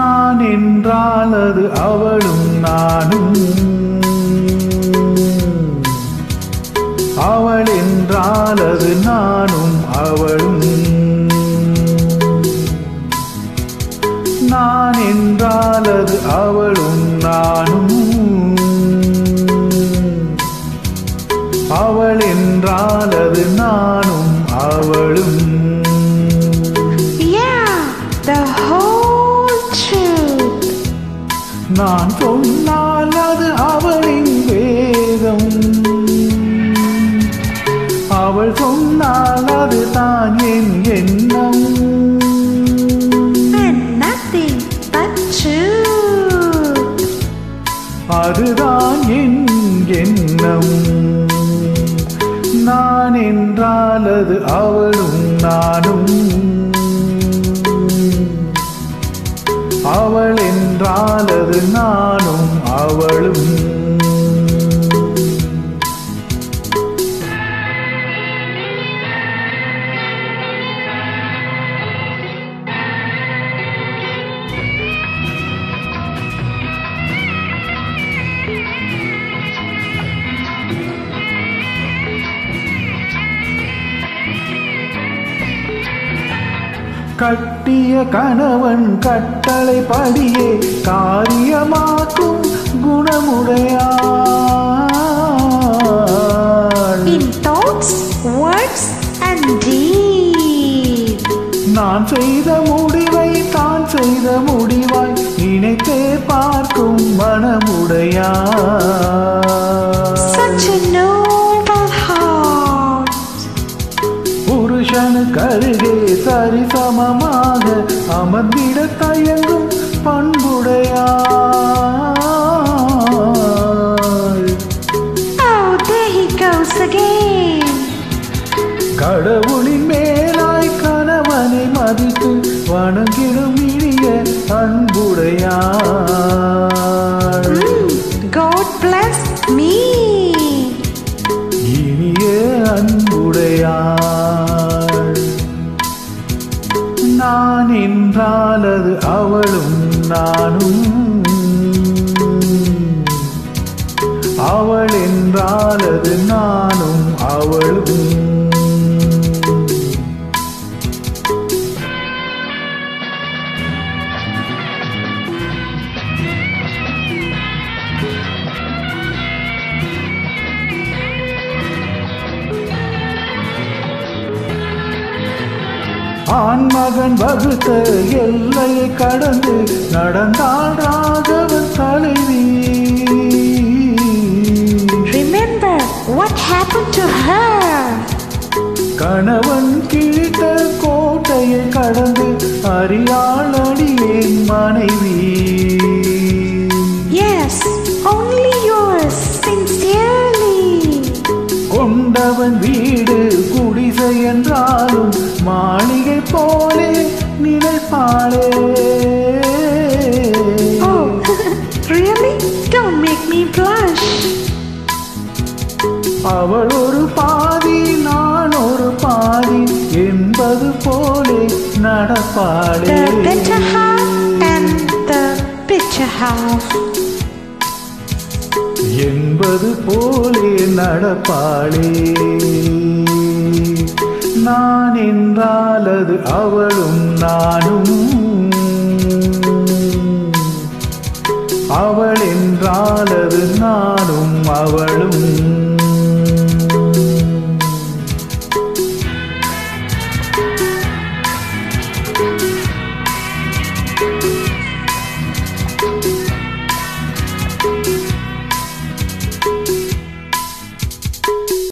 நான் என்றால் அது அவளும் நானும், அவள் என்றால் அது நானும் அவளும். நான் என்றால் அது அவளும் நானும், அவள் என்றால் அது நானும் அவளும். நான் சொன்னால் அது அவளின் வேதம், அவள் சொன்னால் அது தான் என் எண்ணம். அதுதான் என் எண்ணம். நான் என்றால் அது அவளும் நானும், அவள் என்றால் அது நானும் அவளும். கட்டிய கணவன் கட்டளை படியே காரியமாக்கும் குணமுடையாள். In thoughts, words and deeds. நான் செய்த முடிவை தான் செய்த முடிவாய் நினைத்தே பார்க்கும் மனமுடையாள். Such a noble heart. புருஷனுக்கு அருகே சரிசமமாக அமர்ந்திட தயங்கும் பண்புடையாள். Oh, there he goes again. கடவுளின் மேலாய் கணவனை மதித்து வணங்கிடும் இனிய அன்புடையாள். God bless me. இனிய அன்புடையாள். நான் என்றால் அது அவளும் நானும், அவள் என்றால் அது நானும் அவளும். ஆண்மகன் வகுத்த எல்லையை கடந்து நடந்தாள் ராகவன் தலைவி. Remember what happened to her. கணவன் கிழித்த கோட்டையை கடந்து அறியாள் அடியேன் மனைவி. Yes, only yours sincerely. கொண்டவன் வீடு குடிசை என்றாலும் மாளிகை போலே நினைப்பாளே. Oh, really? Don't make me blush. அவள் ஒரு பாதி நான் ஒரு பாதி என்பது போலே நடப்பாளே. The better half and the bitter half. என்பது போலே நடப்பாளே. நான் என்றால் அது அவளும் நானும், அவள் என்றால் அது நானும் அவளும்.